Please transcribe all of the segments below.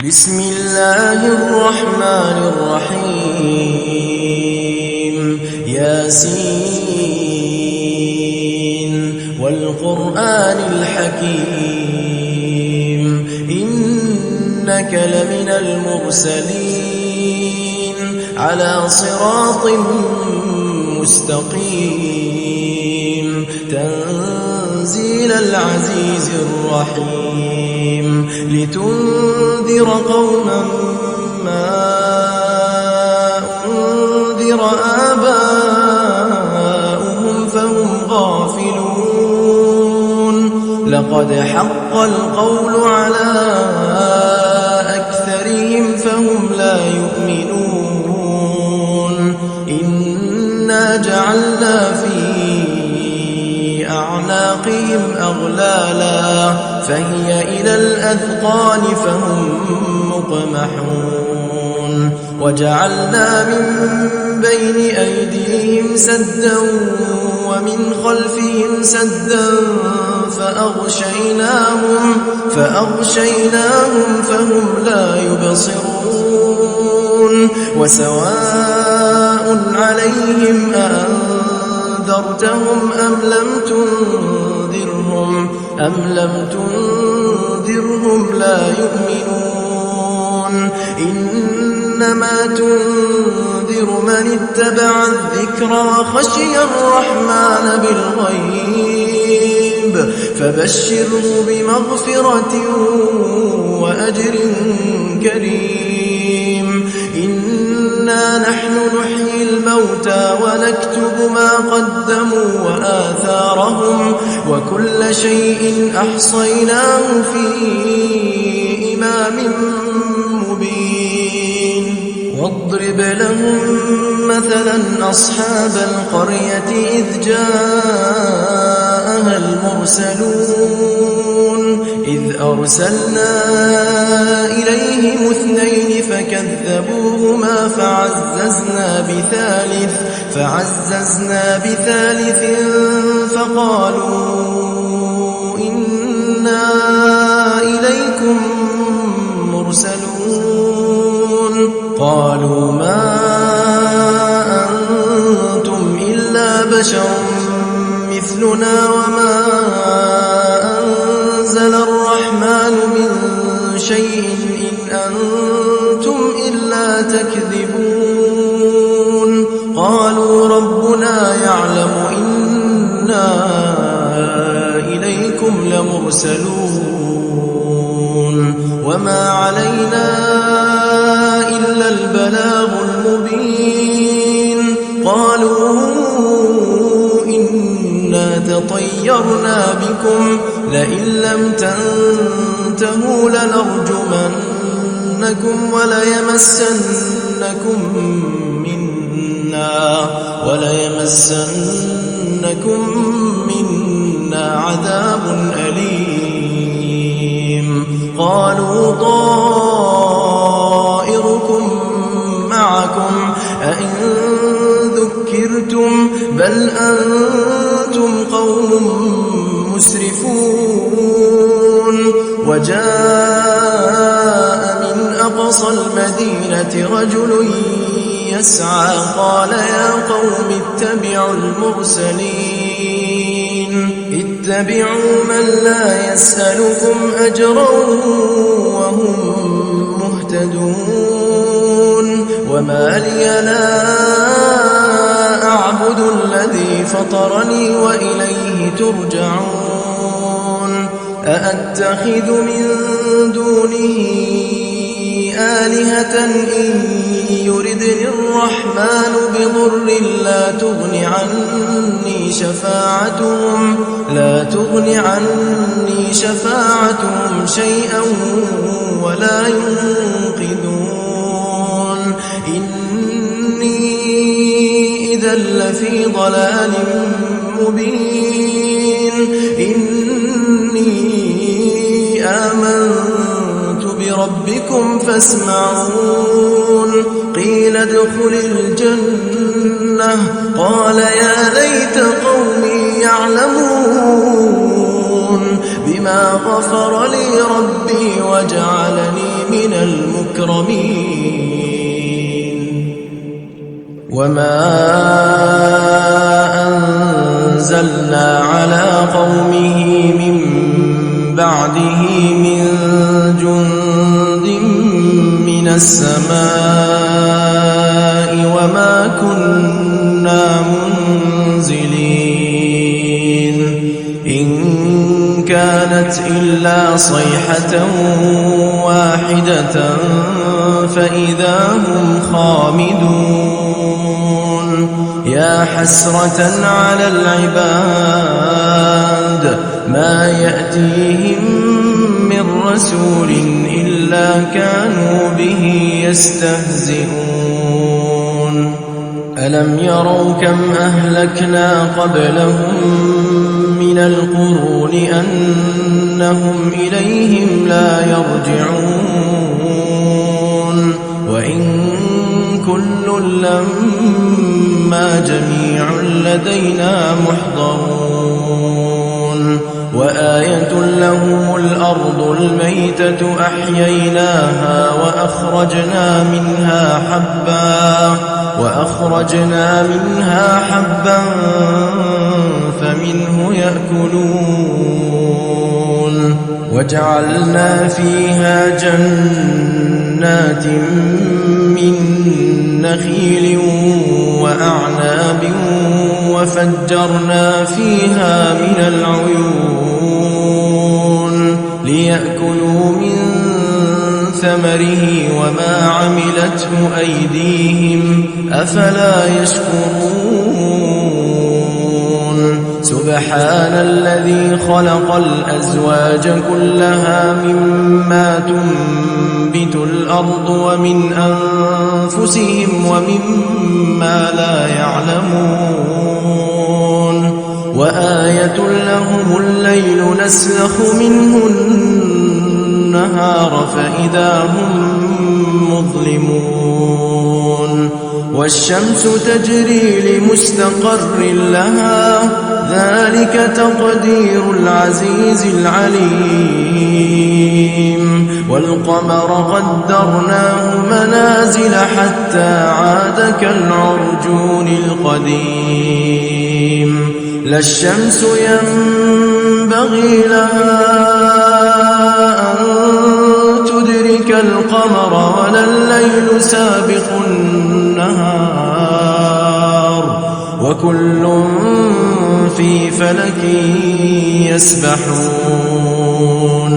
بسم الله الرحمن الرحيم ياسين والقرآن الحكيم إنك لمن المرسلين على صراط مستقيم تنزيل العزيز الرحيم لتنذر قوما ما أنذر آباؤهم فهم غافلون لقد حق القول على أكثرهم فهم لا يؤمنون إنا جعلنا في أعناقهم أغلالا فهي إلى الأذقان فهم مقمحون وجعلنا من بين أيديهم سدا ومن خلفهم سدا فأغشيناهم فهم لا يبصرون وسواء عليهم أنذرتهم أم لم تنذرهم لا يؤمنون إنما تنذر من اتبع الذكر وخشي الرحمن بالغيب فبشره بمغفرة وأجر كريم إنا نحن نحيي الموتى ونكتب ما قدموا وآثارهم وكل شيء أحصيناه في إمام مبين واضرب لهم مثلا أصحاب القرية إذ جاءها المرسلون إذ أرسلنا إليهم 2 فكذبوهما فعززنا بثالث فقالوا إنا إليكم مرسلون قالوا ما أنتم إلا بشر مثلنا وما أنزل الرحمن من شيء إن أنتم إلا تكذبون قالوا ربنا يعلم إنا إليكم لمرسلون وما علينا إلا البلاغ المبين قالوا إنا تطيرنا بكم لئن لم تنتهوا لنرجمنكم وليمسنكم منا عذاب أليم قالوا طائركم معكم أئن ذكرتم بل أنتم قوم مسرفون وجاء من أقصى المدينة رجل يسعى قال يا قوم اتبعوا المرسلين اتبعوا من لا يسألكم أجرا وهم مهتدون وما لي لا أعبد الذي فطرني وإليه ترجعون أأتخذ من دونه آلهة إن يردني الرحمن بضر لا تغن عني شفاعتهم شيئا ولا ينقذون إني إذا لفي ضلال مبين إني آمنت بربكم فاسمعون قيل ادخل الجنة قال يا ليت قومي يعلمون بما غفر لي ربي وجعلني من المكرمين وما أنزلنا على قومه من بعده من جند من السماء وما كنا منزلين إن كانت إلا صيحة واحدة فإذا هم خامدون يا حسرة على العباد ما يأتيهم من رسول إلا كانوا به يستهزئون ألم يروا كم أهلكنا قبلهم من القرون أنهم إليهم لا يرجعون وإن كل لما جميع لدينا محضرون وآية لهم الأرض الميتة أحييناها وأخرجنا منها حبا فمنه يأكلون وجعلنا فيها جنات من نخيل وأعناب وفجرنا فيها من العيون ليأكلوا من ثمره وما عملته أيديهم أفلا يشكرون سبحان الذي خلق الأزواج كلها مما تنبت الأرض ومن أنفسهم ومما لا يعلمون وآية لهم الليل نسلخ منه النهار فإذا هم مظلمون والشمس تجري لمستقر لها ذلك تقدير العزيز العليم والقمر قدرناه منازل حتى عاد كالعرجون القديم لا الشمس ينبغي لها أن تدرك القمر ولا الليل سابق النهار وكل في فلك يسبحون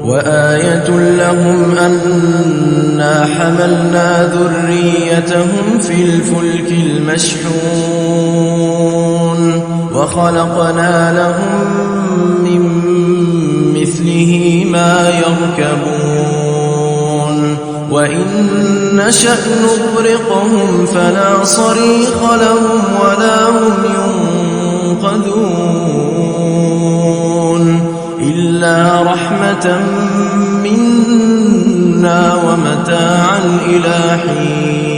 وآية لهم أنا حملنا ذريتهم في الفلك المشحون وخلقنا لهم من مثله ما يركبون وإن نشأ نغرقهم فلا صريخ لهم ولا هم ينقذون إلا رحمة منا ومتاعا إلى حين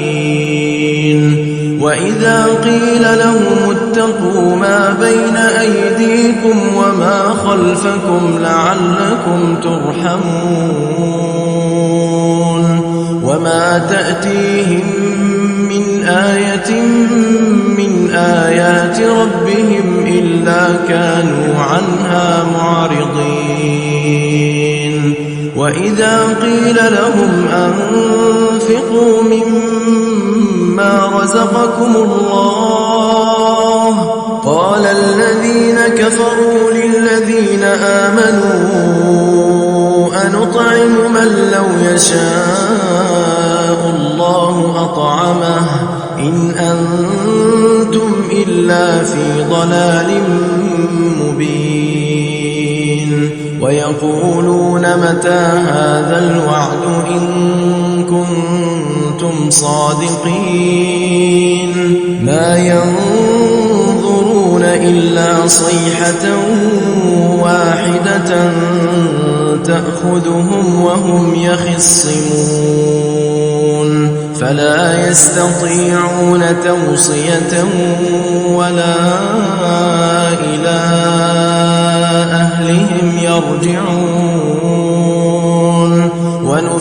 وإذا قيل لهم اتقوا ما بين أيديكم وما خلفكم لعلكم ترحمون وما تأتيهم من آية من آيات ربهم إلا كانوا عنها معرضين وإذا قيل لهم أنفقوا مما رزقكم الله قال الذين كفروا للذين آمنوا أنطعم من لو يشاء الله أطعمه إن أنتم إلا في ضلال مبين ويقولون متى هذا الوعد إن كنتم صادقين ما ينظرون إلا صيحة واحدة تأخذهم وهم يخصمون فلا يستطيعون توصية ولا إلى أهلهم يرجعون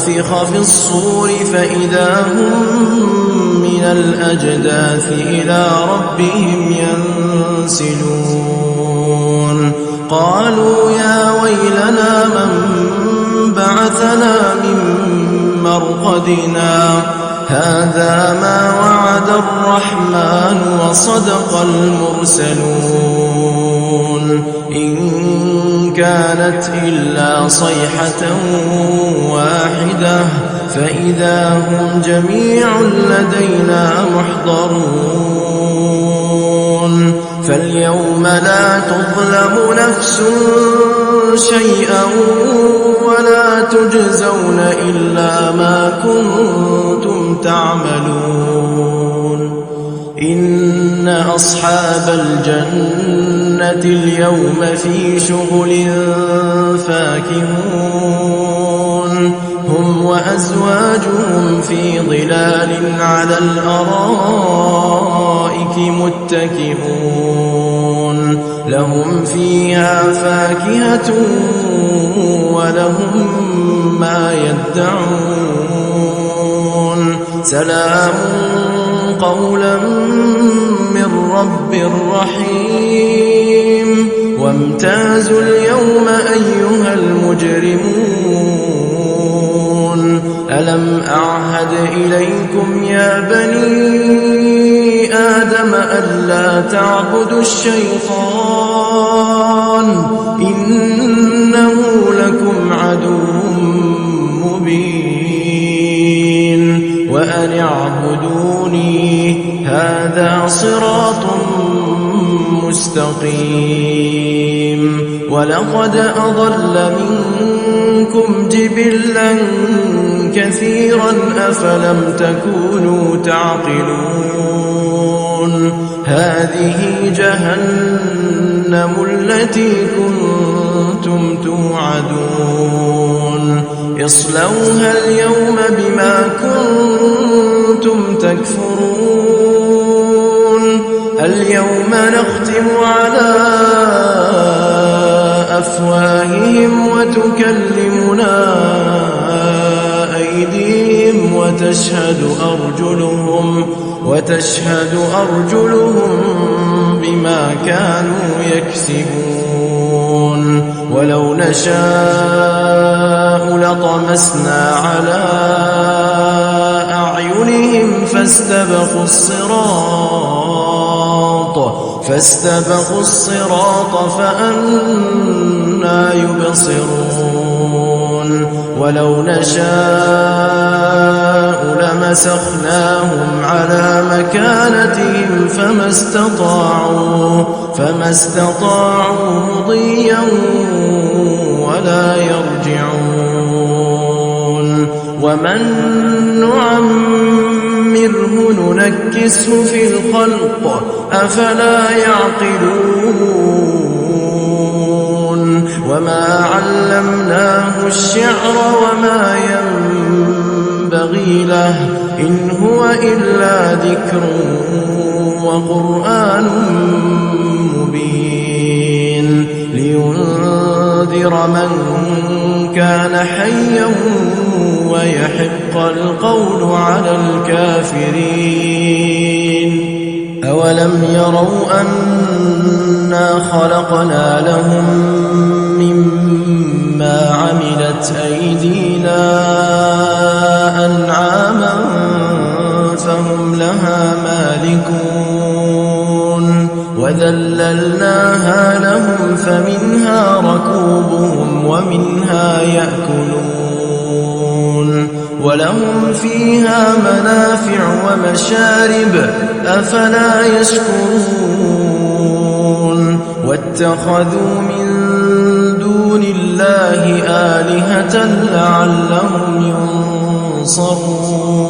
ونفخ في الصور فإذا هم من الأجداث إلى ربهم ينسلون قالوا يا ويلنا من بعثنا من مرقدنا هذا ما وعد الرحمن وصدق المرسلون إن كانت إلا صيحة واحدة فإذا هم جميع لدينا محضرون فاليوم لا تظلم نفس شيئا ولا تجزون إلا ما كنتم تعملون إن أصحاب الجنة اليوم في شغل فاكهون هم وأزواجهم في ظلال على الأرائك متكئون لهم فيها فاكهة ولهم ما يدعون سلام قولا من رب رحيم وامتازوا اليوم أيها المجرمون ألم أعهد إليكم يا بني آدم ألا تعبدوا الشيطان إنه لكم عدو مبين وأن اعبدوني هذا صراط مستقيم ولقد أضل منكم جبلا كثيرا أفلم تكونوا تعقلون هذه جهنم التي كنتم توعدون اصلوها اليوم بما كنتم تكفرون اليوم نختم على أفواههم وتكلمنا أيديهم وتشهد أرجلهم بما كانوا يكسبون ولو نشاء لطمسنا على أعينهم فاستبقوا الصراط فأنى يبصرون ولو نشاء لمسخناهم على مكانتهم فما استطاعوا مضيا ولا يرجعون ومن نعمره ننكسه في الخلق أفلا يعقلون وما علمناه الشعر وما ينبغي له إن هو إلا ذكر وقرآن مبين لينذر من كان حيا ويحق القول على الكافرين أولم يروا أنا خلقنا لهم مما عملت أيدينا أنعاما فهم لها مالكون وذللناها لهم فمنها ركوبهم ومنها يأكلون ولهم فيها منافع ومشارب أفلا يشكرون واتخذوا من دون الله آلهة لعلهم ينصرون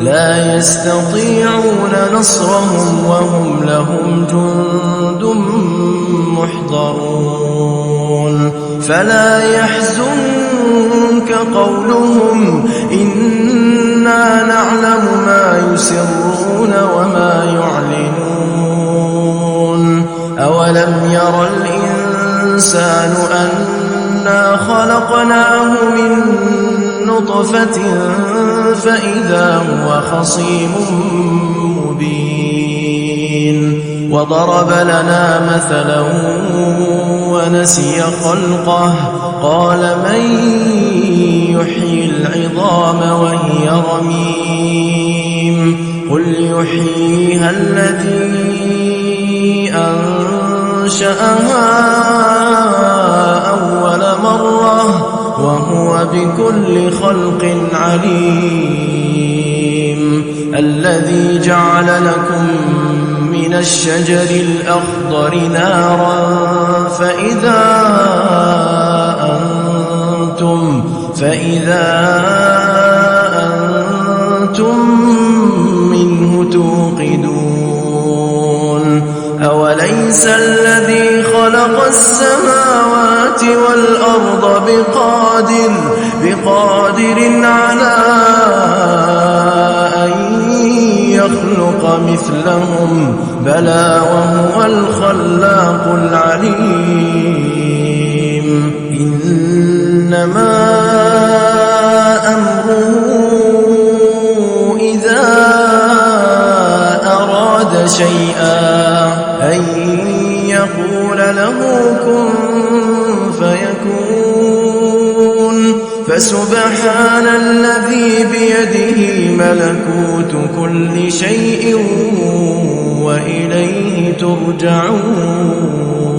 لا يستطيعون نصرهم وهم لهم جند محضرون فلا يحزنك قولهم إنا نعلم ما يسرون وما يعلنون أولم ير الإنسان أنا خلقناه من نطفة فإذا هو خصيم مبين وضرب لنا مثلا ونسي خلقه قال من يحيي العظام وهي رميم قل يحييها الذي أنشأها أول مرة وهو بكل خلق عليم الذي جعل لكم من الشجر الأخضر نارا فإذا أنتم منه توقدون أوليس الذي خلق السماوات والأرض بقادر على أن يخلق مثلهم بلى وهو الخلاق العليم إنما أمره إذا أراد شيئا أن يقول له كن فيكون فسبحان الذي بيده ملكوت كل شيء وإليه ترجعون